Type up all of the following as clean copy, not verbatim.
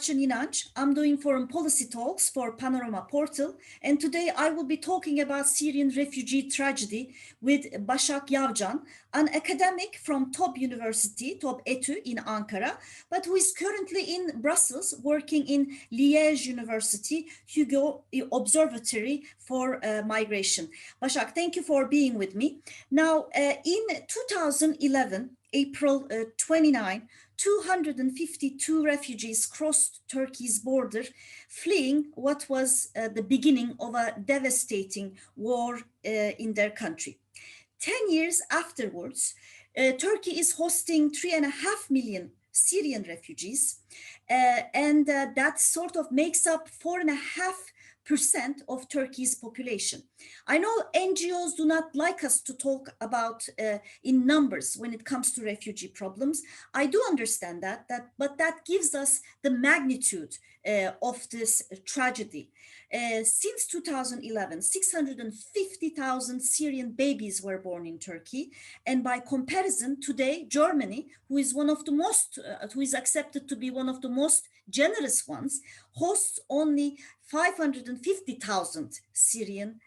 Barçın Yinanç. I'm doing foreign policy talks for Panorama Portal, and today I will be talking about Syrian refugee tragedy with Başak Yavçan, an academic from Top University, Top ETÜ in Ankara, but who is currently in Brussels working in Liège University, Hugo Observatory for Migration. Başak, thank you for being with me. Now, in 2011, April 29, 252 refugees crossed Turkey's border, fleeing what was the beginning of a devastating war in their country. 10 years afterwards, Turkey is hosting 3.5 million Syrian refugees, and that sort of makes up 4.5% of Turkey's population. I know NGOs do not like us to talk about in numbers when it comes to refugee problems. I do understand that, but that gives us the magnitude of this tragedy. Since 2011, 650,000 Syrian babies were born in Turkey, and by comparison, today Germany, who is who is accepted to be one of the most generous ones, hosts only 550,000 Syrian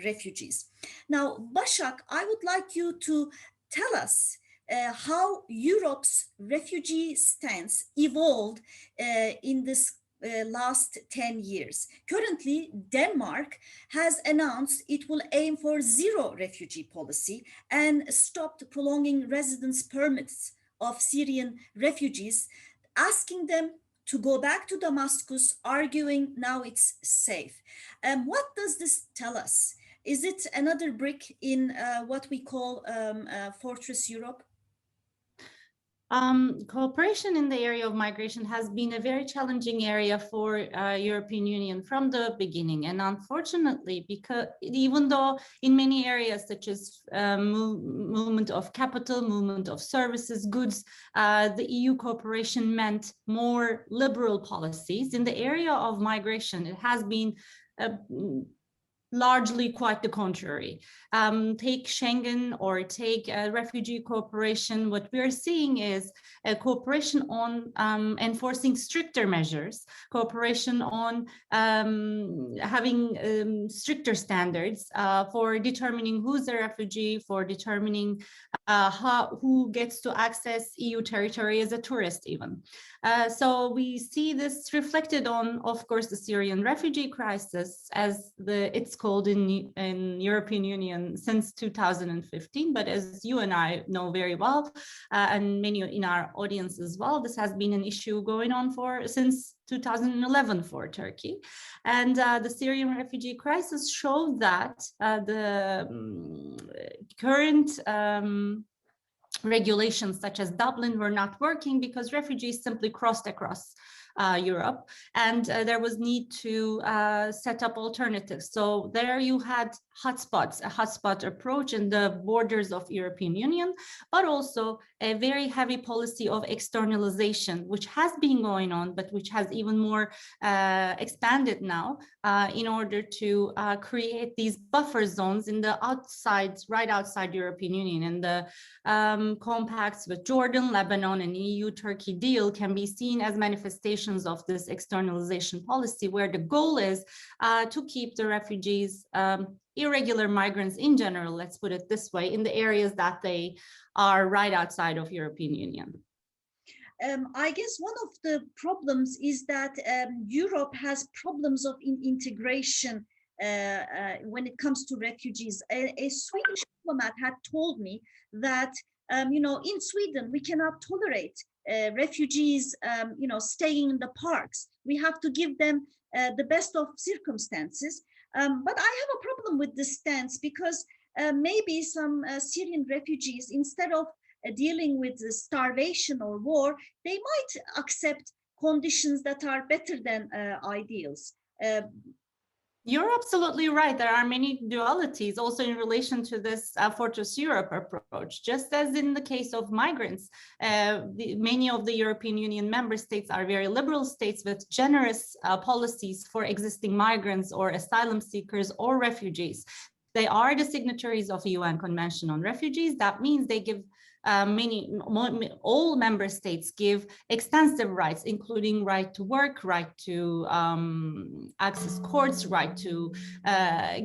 refugees. Now, Başak, I would like you to tell us how Europe's refugee stance evolved in this last 10 years. Currently, Denmark has announced it will aim for zero refugee policy and stopped prolonging residence permits of Syrian refugees, asking them to go back to Damascus, arguing now it's safe. What does this tell us? Is it another brick in what we call Fortress Europe? Cooperation in the area of migration has been a very challenging area for European Union from the beginning. And unfortunately, because even though in many areas such as movement of capital, movement of services, goods, the EU cooperation meant more liberal policies. In the area of migration, it has been largely quite the contrary. Take Schengen or take refugee cooperation, what we are seeing is a cooperation on enforcing stricter measures, cooperation on having stricter standards for determining who's a refugee, for determining who gets to access EU territory as a tourist even. So we see this reflected on, of course, the Syrian refugee crisis, as it's called in European Union since 2015. But as you and I know very well, and many in our audience as well, this has been an issue going on since 2011 for Turkey. And the Syrian refugee crisis showed that the current regulations such as Dublin were not working because refugees simply crossed across Europe, and there was need to set up alternatives. So there you had hotspots, a hotspot approach in the borders of European Union, but also a very heavy policy of externalization, which has been going on, but which has even more expanded now in order to create these buffer zones in the outside, right outside European Union. And the compacts with Jordan, Lebanon, and EU-Turkey deal can be seen as manifestations of this externalization policy, where the goal is to keep the refugees, irregular migrants in general, let's put it this way, in the areas that they are right outside of European Union. I guess one of the problems is that Europe has problems of integration when it comes to refugees. A Swedish diplomat had told me that, in Sweden, we cannot tolerate refugees, staying in the parks. We have to give them the best of circumstances. But I have a problem with this stance because maybe some Syrian refugees, instead of dealing with the starvation or war, they might accept conditions that are better than ideals. You're absolutely right. There are many dualities also in relation to this Fortress Europe approach. Just as in the case of migrants, many of the European Union member states are very liberal states with generous policies for existing migrants or asylum seekers or refugees. They are the signatories of the UN Convention on Refugees. That means they give all member states give extensive rights, including right to work, right to access courts, right to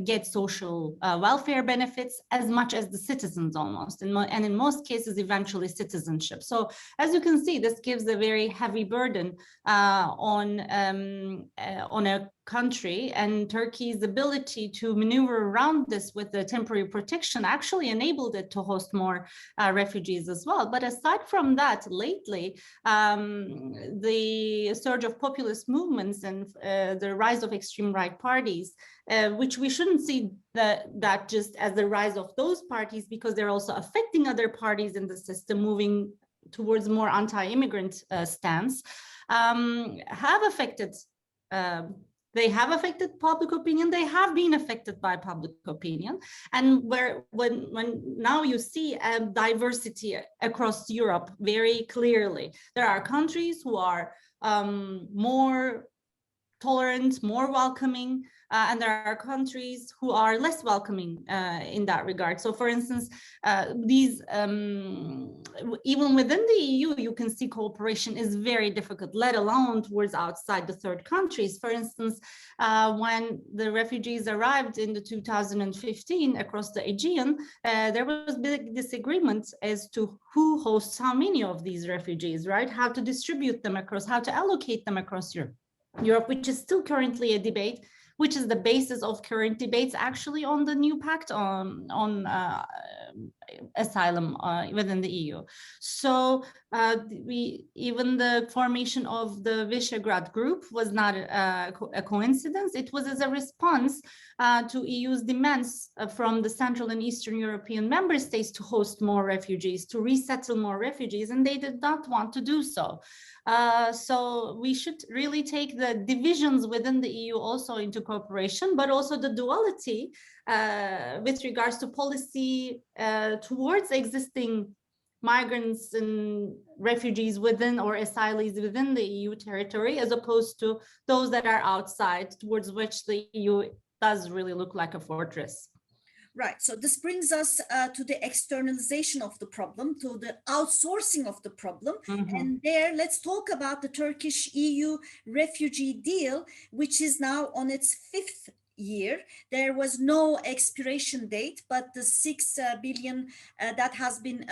get social welfare benefits, as much as the citizens almost, and in most cases, eventually citizenship. So as you can see, this gives a very heavy burden on a country, and Turkey's ability to maneuver around this with the temporary protection actually enabled it to host more refugees as well. But aside from that, lately, the surge of populist movements and the rise of extreme right parties, which we shouldn't see that just as the rise of those parties, because they're also affecting other parties in the system, moving towards more anti-immigrant stance, have affected they have affected public opinion. They have been affected by public opinion. And when now you see a diversity across Europe very clearly, there are countries who are more tolerant, more welcoming, and there are countries who are less welcoming in that regard. So for instance, these even within the EU, you can see cooperation is very difficult, let alone towards outside the third countries. For instance, when the refugees arrived in the 2015 across the Aegean, there was big disagreement as to who hosts how many of these refugees, right? How to distribute them across, how to allocate them across Europe, which is still currently a debate, which is the basis of current debates actually on the new pact on asylum within the EU. So even the formation of the Visegrad group was not a coincidence. It was as a response to EU's demands from the Central and Eastern European member states to host more refugees, to resettle more refugees, and they did not want to do so. So we should really take the divisions within the EU also into cooperation, but also the duality with regards to policy towards existing migrants and refugees within or asylees within the EU territory, as opposed to those that are outside, towards which the EU does really look like a fortress. Right. So this brings us to the externalization of the problem, to the outsourcing of the problem. Mm-hmm. And there, let's talk about the Turkish EU refugee deal, which is now on its 5th year. There was no expiration date, but the 6 billion that has been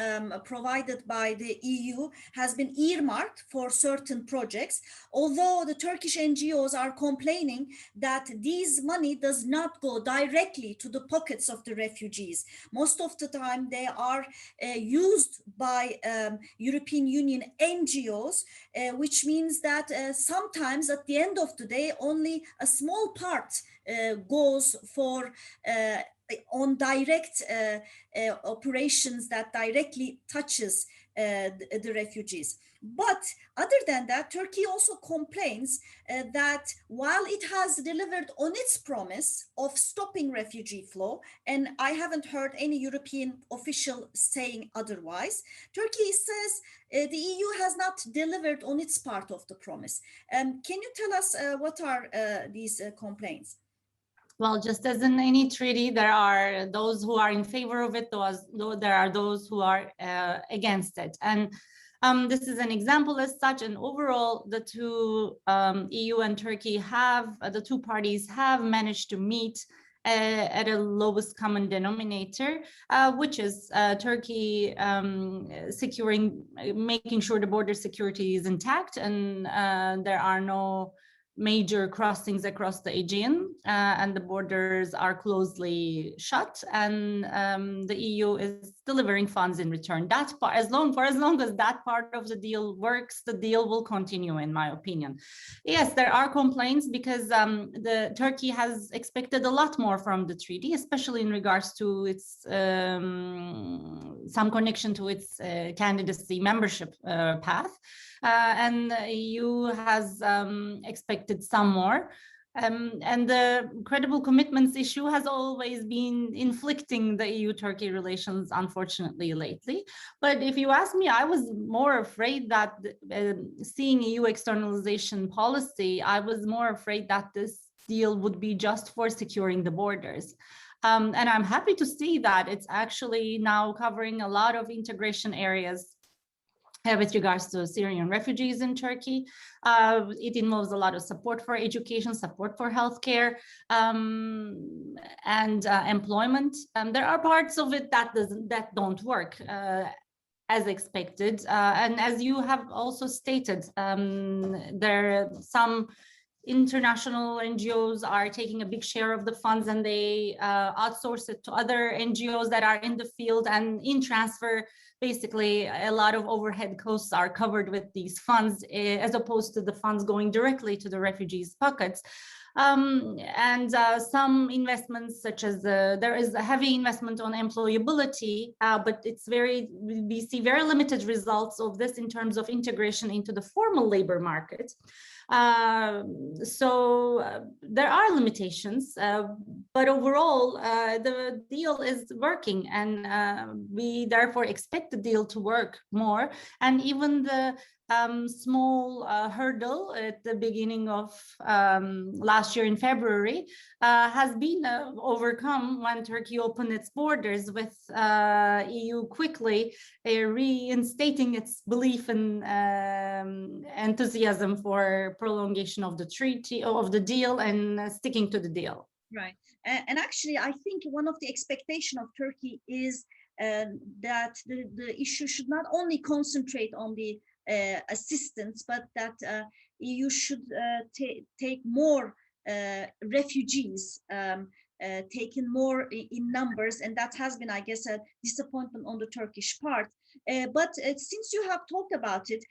provided by the EU has been earmarked for certain projects, although the Turkish NGOs are complaining that this money does not go directly to the pockets of the refugees. Most of the time they are used by European Union NGOs, which means that sometimes at the end of the day only a small part goes for on direct operations that directly touches the refugees. But other than that, Turkey also complains that while it has delivered on its promise of stopping refugee flow, and I haven't heard any European official saying otherwise, Turkey says the EU has not delivered on its part of the promise. Can you tell us what are these complaints? Well, just as in any treaty, there are those who are in favor of it, there are those who are against it. And this is an example as such. And overall, the two EU and Turkey the two parties have managed to meet at a lowest common denominator, which is Turkey making sure the border security is intact and there are no major crossings across the Aegean, and the borders are closely shut, and the EU is delivering funds in return. That part, as long as that part of the deal works, the deal will continue, in my opinion. Yes, there are complaints because the Turkey has expected a lot more from the treaty, especially in regards to its some connection to its candidacy membership path. And the EU has expected some more. And the credible commitments issue has always been inflicting the EU-Turkey relations, unfortunately, lately. But if you ask me, I was more afraid that seeing EU externalization policy, I was more afraid that this deal would be just for securing the borders. And I'm happy to see that it's actually now covering a lot of integration areas with regards to Syrian refugees in Turkey. It involves a lot of support for education, support for healthcare, and employment. There are parts of it that don't work as expected. And as you have also stated, there are some international NGOs are taking a big share of the funds, and they outsource it to other NGOs that are in the field, and in transfer, basically a lot of overhead costs are covered with these funds, as opposed to the funds going directly to the refugees' pockets. And some investments, such as there is a heavy investment on employability, but we see very limited results of this in terms of integration into the formal labor market. So there are limitations, but overall the deal is working, and we therefore expect the deal to work more. And even the small hurdle at the beginning of last year in February has been overcome when Turkey opened its borders, with EU quickly reinstating its belief and enthusiasm for prolongation of the treaty, of the deal, and sticking to the deal. Right. And actually, I think one of the expectation of Turkey is that the issue should not only concentrate on the assistance, but that EU should take more refugees, taken more in numbers, and that has been, I guess, a disappointment on the Turkish part. But since you have talked about it,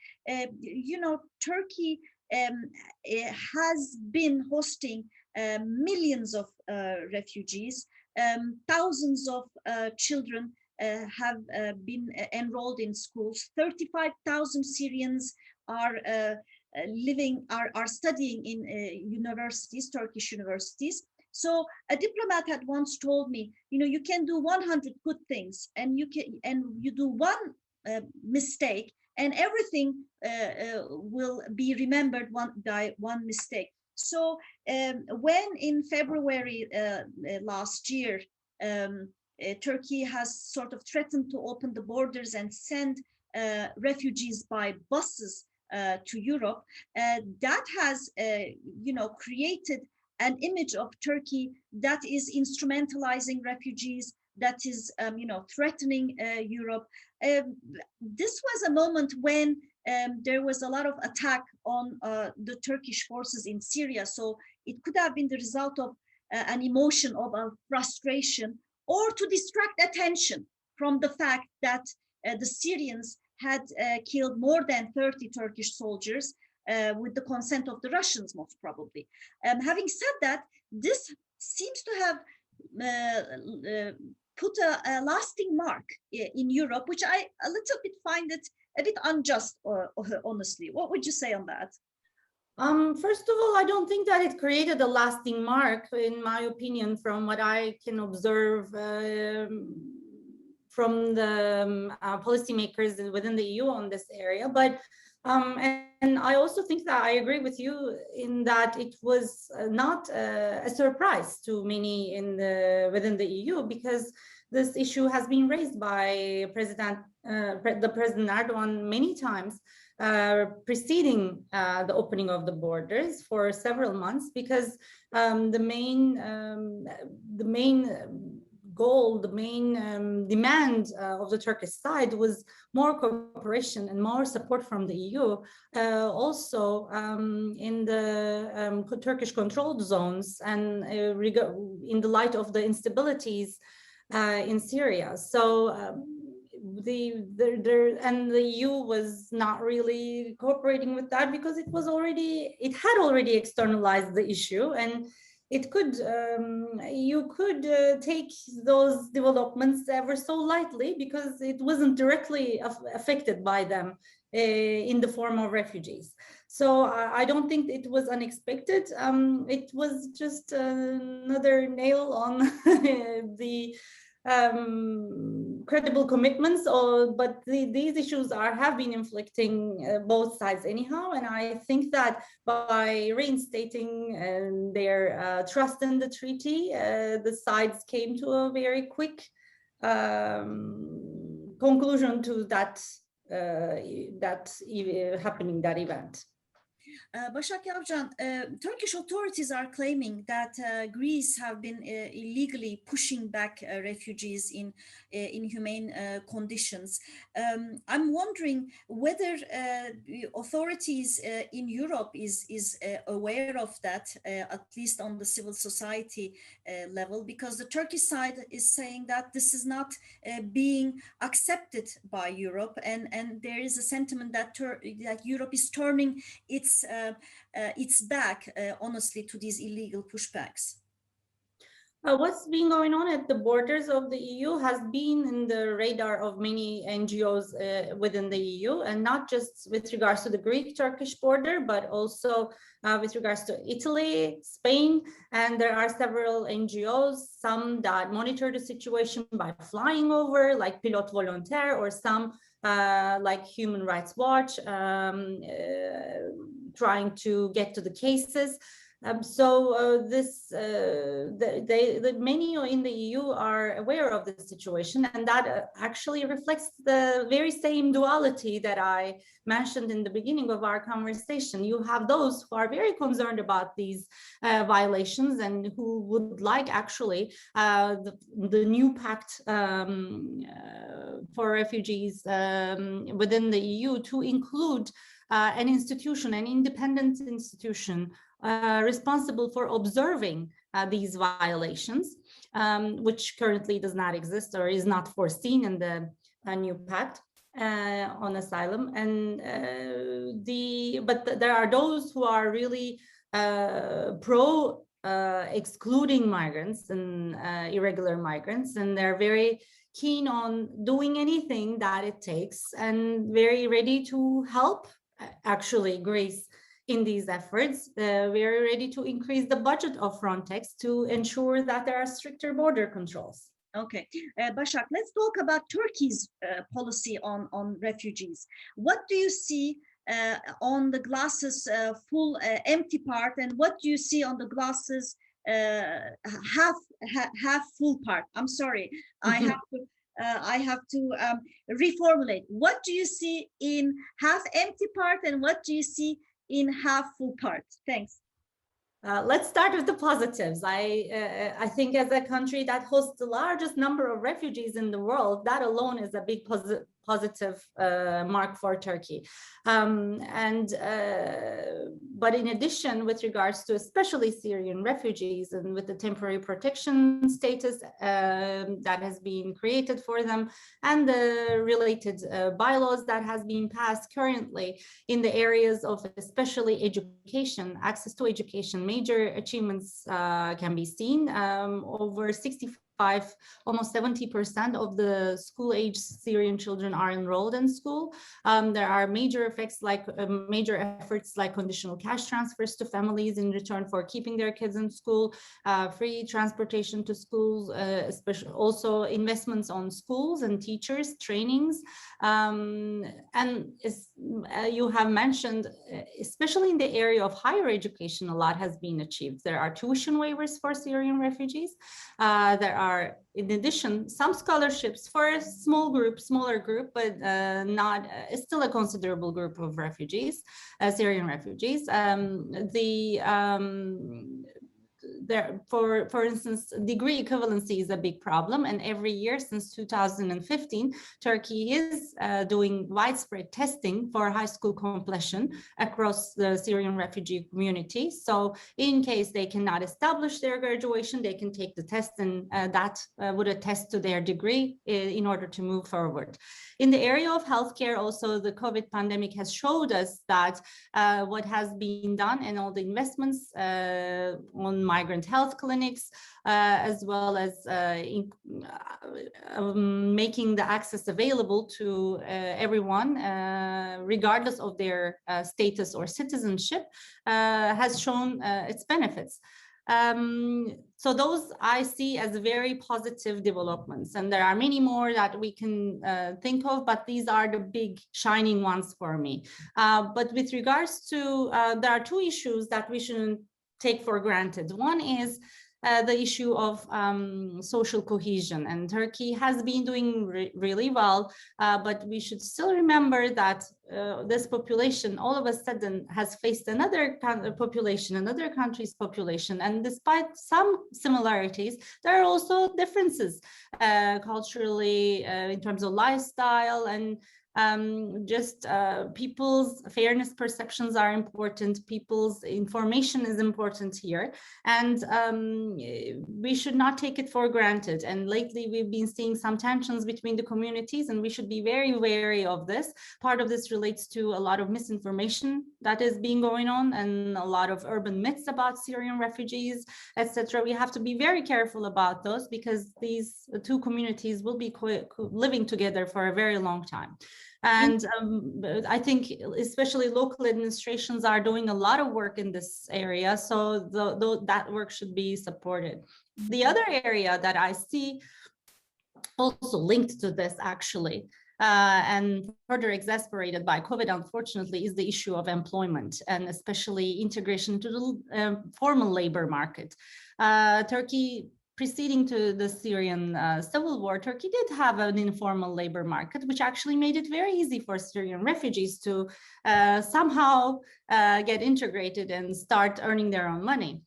you know, Turkey has been hosting millions of refugees. Thousands of children have been enrolled in schools. 35,000 Syrians are studying in universities, Turkish universities. So a diplomat had once told me, you know, you can do 100 good things, and you do one mistake, and everything will be remembered by one mistake. So when in February last year, Turkey has sort of threatened to open the borders and send refugees by buses to Europe, that has, you know, created an image of Turkey that is instrumentalizing refugees, that is, you know, threatening Europe. This was a moment when there was a lot of attack on the Turkish forces in Syria. So it could have been the result of an emotion of a frustration, or to distract attention from the fact that the Syrians had killed more than 30 Turkish soldiers with the consent of the Russians, most probably. Having said that, this seems to have put a lasting mark in Europe, which I a little bit find it a bit unjust, honestly. What would you say on that? First of all, I don't think that it created a lasting mark, in my opinion, from what I can observe from the policymakers within the EU on this area. But and I also think that I agree with you in that it was not a surprise to many within the EU, because this issue has been raised by President Erdogan many times preceding the opening of the borders for several months, because the main goal, the main demand of the Turkish side was more cooperation and more support from the EU, also in the Turkish controlled zones, and in the light of the instabilities in Syria. So the EU was not really cooperating with that, because it had already externalized the issue, and it could you could take those developments ever so lightly, because it wasn't directly affected by them in the form of refugees. So I don't think it was unexpected. It was just another nail on credible commitments, but these issues have been inflicting both sides anyhow. And I think that by reinstating their trust in the treaty, the sides came to a very quick conclusion to that event. Başak Yavçan, Turkish authorities are claiming that Greece have been illegally pushing back refugees in inhumane conditions. I'm wondering whether authorities in Europe is aware of that, at least on the civil society level, because the Turkish side is saying that this is not being accepted by Europe, and there is a sentiment that Europe is turning its back, honestly, to these illegal pushbacks. What's been going on at the borders of the EU has been in the radar of many NGOs within the EU, and not just with regards to the Greek-Turkish border, but also with regards to Italy, Spain, and there are several NGOs, some that monitor the situation by flying over, like Pilot Volontaire, or some like Human Rights Watch, trying to get to the cases. Many in the EU are aware of the situation, and that actually reflects the very same duality that I mentioned in the beginning of our conversation. You have those who are very concerned about these violations and who would like actually the new pact for refugees within the EU to include an institution, an independent institution responsible for observing these violations, which currently does not exist or is not foreseen in the new pact on asylum. And but there are those who are really pro excluding migrants and irregular migrants, and they're very keen on doing anything that it takes and very ready to help actually Greece in these efforts. We're ready to increase the budget of Frontex to ensure that there are stricter border controls. Okay, Başak, let's talk about Turkey's policy on refugees. What do you see on the glasses full empty part, and what do you see on the glasses half full part? I'm sorry, I have to reformulate. What do you see in half empty part, and what do you see in half full part? Thanks. Let's start with the positives. I think as a country that hosts the largest number of refugees in the world, that alone is a big positive mark for Turkey. But in addition, with regards to especially Syrian refugees and with the temporary protection status that has been created for them and the related bylaws that has been passed currently in the areas of especially education, access to education, major achievements can be seen. Over 65, almost 70% of the school-age Syrian children are enrolled in school. There are major efforts like conditional cash transfers to families in return for keeping their kids in school, free transportation to schools, especially also investments on schools and teachers, trainings. And you have mentioned, especially in the area of higher education, a lot has been achieved. There are tuition waivers for Syrian refugees. There are, in addition, some scholarships for a smaller group, but not still a considerable group of refugees, Syrian refugees. For instance, degree equivalency is a big problem, and every year since 2015, Turkey is doing widespread testing for high school completion across the Syrian refugee community. So in case they cannot establish their graduation, they can take the test, and that would attest to their degree in order to move forward. In the area of healthcare, also the COVID pandemic has showed us that what has been done and all the investments on migrant health clinics, as well as making the access available to everyone, regardless of their status or citizenship, has shown its benefits. So those I see as very positive developments, and there are many more that we can think of, but these are the big shining ones for me. But with regards to, there are two issues that we shouldn't take for granted. One is the issue of social cohesion, and Turkey has been doing really well, but we should still remember that this population all of a sudden has faced another population, another country's population, and despite some similarities, there are also differences culturally, in terms of lifestyle, and just people's fairness perceptions are important. People's information is important here, and we should not take it for granted. And lately we've been seeing some tensions between the communities, and we should be very wary of this. Part of this relates to a lot of misinformation that is being going on, and a lot of urban myths about Syrian refugees, etc. We have to be very careful about those, because these two communities will be living together for a very long time. And I think especially local administrations are doing a lot of work in this area, so that work should be supported. The other area that I see also linked to this actually, and further exacerbated by COVID, unfortunately, is the issue of employment, and especially integration to the formal labor market. Turkey, preceding to the Syrian civil war, Turkey did have an informal labor market, which actually made it very easy for Syrian refugees to somehow get integrated and start earning their own money,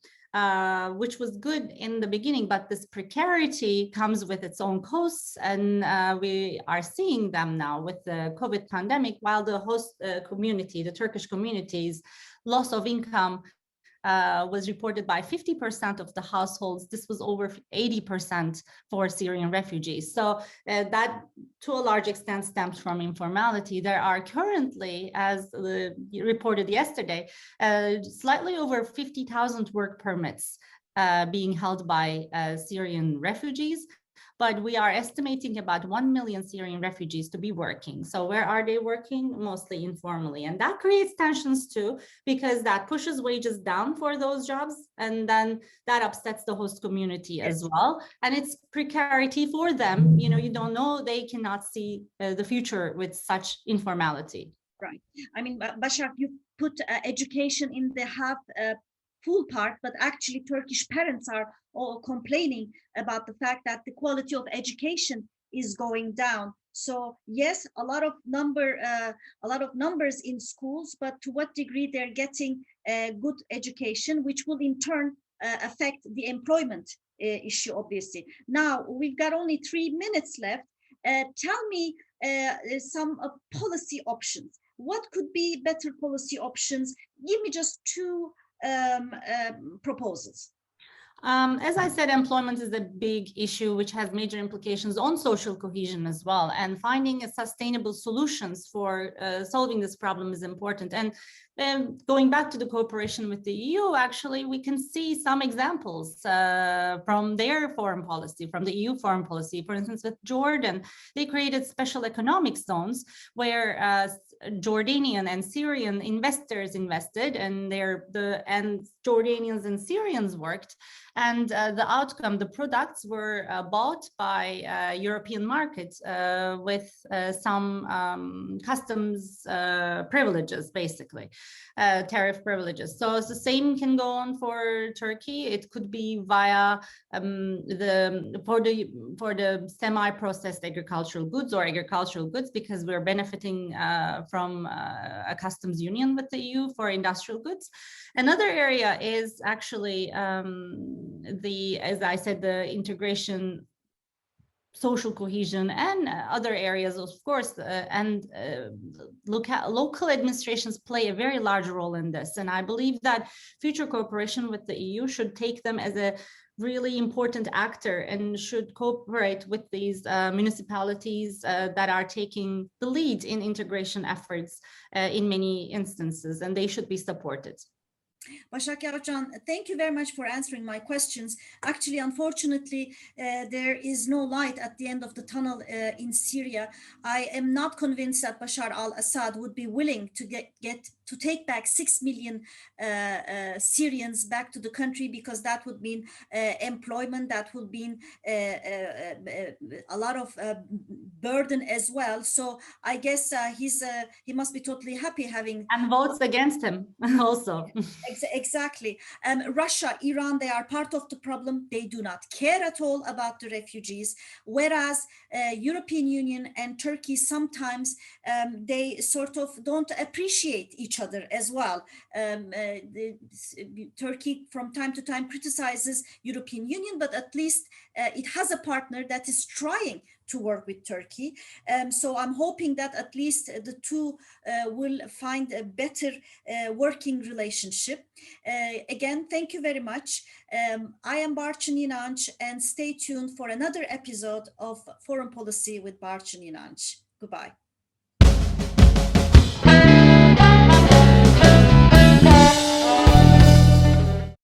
which was good in the beginning, but this precarity comes with its own costs, and we are seeing them now with the COVID pandemic. While the host community, the Turkish community's loss of income was reported by 50% of the households, this was over 80% for Syrian refugees. So that to a large extent stems from informality. There are currently, as reported yesterday, slightly over 50,000 work permits being held by Syrian refugees. But we are estimating about 1 million Syrian refugees to be working. So where are they working? Mostly informally. And that creates tensions too, because that pushes wages down for those jobs. And then that upsets the host community as well. And it's precarity for them. You know, you don't know, they cannot see the future with such informality. Right. I mean, Başak, you put education in the half full part, but actually Turkish parents are all complaining about the fact that the quality of education is going down. So yes, a lot of numbers in schools, but to what degree they're getting good education, which will in turn affect the employment issue, obviously. Now we've got only 3 minutes left. Tell me some policy options. What could be better policy options? Give me just two proposals. As I said, employment is a big issue which has major implications on social cohesion as well, and finding sustainable solutions for solving this problem is important. And going back to the cooperation with the EU, actually, we can see some examples from their foreign policy, from the EU foreign policy. For instance, with Jordan, they created special economic zones where Jordanian and Syrian investors invested, and Jordanians and Syrians worked. And the outcome, the products were bought by European markets with some customs privileges, basically, tariff privileges. So the same can go on for Turkey. It could be via for the semi-processed agricultural goods or agricultural goods, because we're benefiting from a customs union with the EU for industrial goods. Another area is actually as I said, the integration, social cohesion, and other areas, of course, local administrations play a very large role in this. And I believe that future cooperation with the EU should take them as a really important actor and should cooperate with these municipalities that are taking the lead in integration efforts in many instances, and they should be supported. Başak Yavçan, thank you very much for answering my questions. Actually, unfortunately, there is no light at the end of the tunnel in Syria. I am not convinced that Bashar al-Assad would be willing to get to take back 6 million Syrians back to the country, because that would mean employment, that would mean a lot of burden as well. So I guess he must be totally happy having, and votes against him also. exactly. Russia, Iran, they are part of the problem. They do not care at all about the refugees, whereas European Union and Turkey sometimes they sort of don't appreciate each other as well. Turkey from time to time criticizes European Union, but at least it has a partner that is trying to work with Turkey. So I'm hoping that at least the two will find a better working relationship. Again, thank you very much. I am Barçın Yinanç, and stay tuned for another episode of Foreign Policy with Barçın Yinanç. Goodbye.